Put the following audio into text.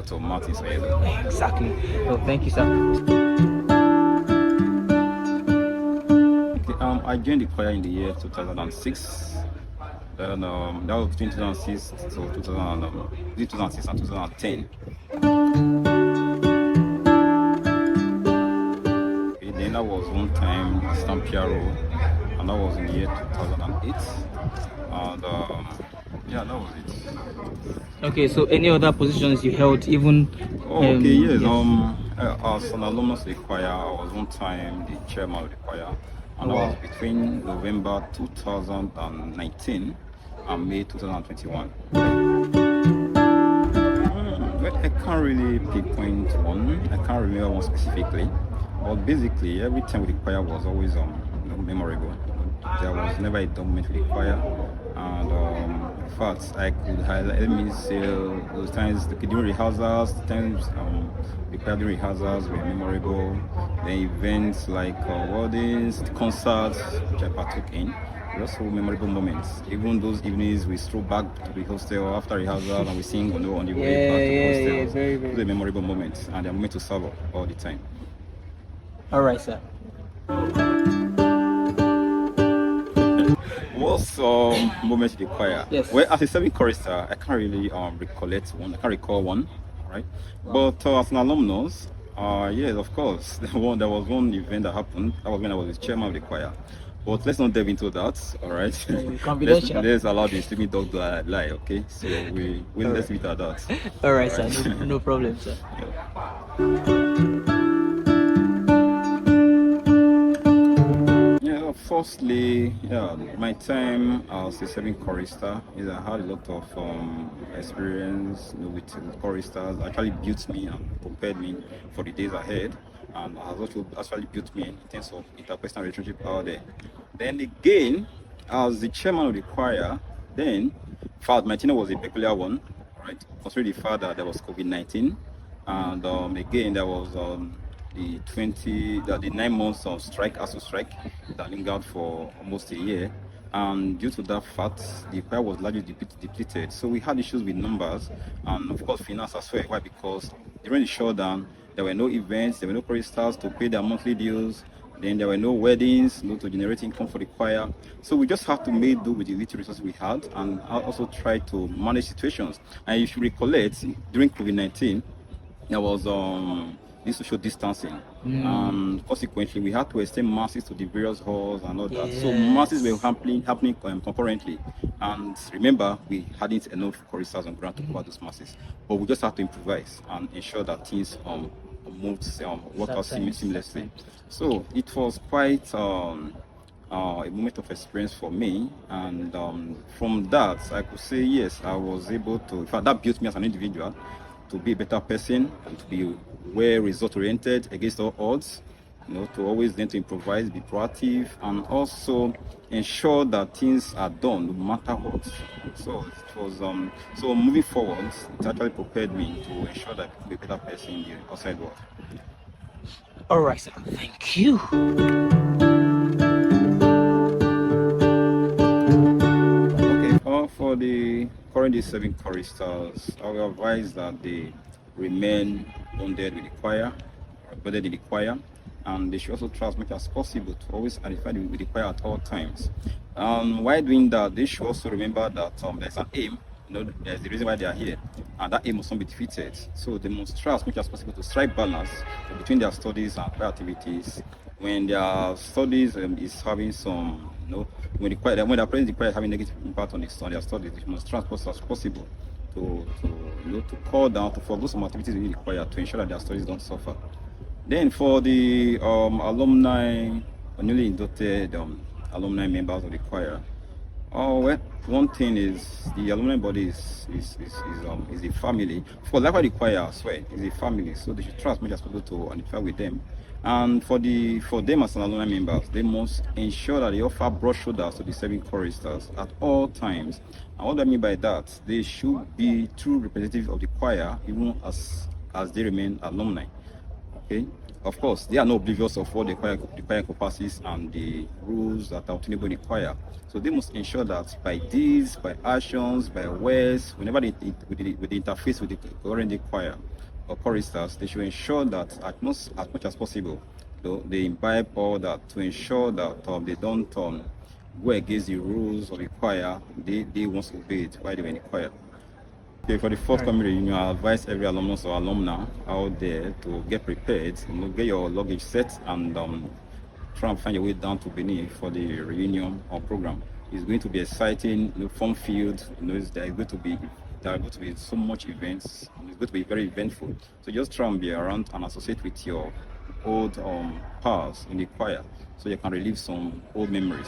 Dr. Martin Soyedo. Exactly. Well, thank you, sir. Okay, I joined the choir in the year 2006. Then that was between 2006 to 2006 and 2010. Okay, then that was one time assistant PRO, and that was in the year 2008. And yeah, that was it. Okay, so any other positions you held, even? Okay, yes. Yes. As an alumnus of the choir, I was one time the chairman of the choir, and that Wow. was between November 2019 and May 2021. Well, I can't really pinpoint one. I can't remember one specifically, but basically every time with the choir was always memorable. There was never a dull moment with the choir, and in fact, I could highlight. Let me say those times during rehearsals, the times the choir during rehearsals were memorable. The events like weddings, concerts, which I partook in. Also memorable moments. Even those evenings we stroll back to the hostel after rehearsal and we sing on the way back to the hostel. Yeah, very, very. Those are memorable moments, and they're meant to serve all the time. All right, sir. What's moments in the choir? Yes. Well, as a serving chorister, I can't really recollect one. I can't recall one, right? But as an alumnus, yes, of course, there was one event that happened. That was when I was the chairman of the choir. But let's not delve into that, all right? Confidential. let's allow the sleeping dog to lie, okay? So let's leave it at that. All right, sir. No problem, sir. Yeah, firstly, my time as a serving chorister is I had a lot of experience with choristers. Actually built me and prepared me for the days ahead, and has also actually built me in terms of interpersonal relationship out there. Then again, as the chairman of the choir, then in fact my tenure was a peculiar one, right? Considering the fact that there was COVID-19, and again there was the 9 months of strike, ASU strike, that lingered for almost a year. And due to that fact, the choir was largely depleted. So we had issues with numbers and of course finance as well. Why? Because during the shutdown, there were no events, there were no choristers to pay their monthly dues. Then there were no weddings, no to generate income for the choir. So we just had to make do with the little resources we had and also try to manage situations. And if you recollect, during COVID-19, there was this social distancing. Consequently, we had to extend masses to the various halls and all that. So masses were happening concurrently. And remember, we hadn't enough choristers on ground to cover those masses. But we just had to improvise and ensure that things worked out seamlessly. So it was quite a moment of experience for me, and from that I could say yes, I was able to. In fact, that built me as an individual to be a better person and to be well result oriented against all odds. To always learn to improvise, be proactive, and also ensure that things are done no matter what. So it was so moving forward, it actually prepared me to ensure that I could be a better person in the outside world. All right, sir. Thank you. Okay, for the currently serving choristers, I will advise that they remain bonded with the choir, embedded in the choir, and they should also try as much as possible to always identify with the choir at all times. While doing that, they should also remember that there's an aim. There's the reason why they are here, and that aim must not be defeated. So they must try as much as possible to strike balance between their studies and choir activities. When their studies is having some, when they're present, the choir is having negative impact on their studies, they must try as much as possible to call down, to forgo some activities within the choir to ensure that their studies don't suffer. Then for the alumni, newly inducted alumni members of the choir, well, one thing is the alumni body is a family. For like the choir as well, is a family. So they should try as much as possible to identify with them. And for them as an alumni members, they must ensure that they offer broad shoulders to the serving choristers at all times. And what do I mean by that? They should be true representatives of the choir, even as they remain alumni. Okay, Of course, they are not oblivious of what the choir encompasses and the rules that are obtainable in the choir. So they must ensure that by deeds, by actions, by words, whenever with the interface with the current choir or choristers, they should ensure that as much as possible, they imbibe all that to ensure that they don't go against the rules of the choir. They once obeyed while they were in the choir. Okay, for the forthcoming reunion, I advise every alumnus or alumna out there to get prepared, get your luggage set, and try and find your way down to Benin for the reunion or program. It's going to be exciting, fun filled. There are going to be so much events. It's going to be very eventful. So just try and be around and associate with your old pals in the choir, so you can relive some old memories.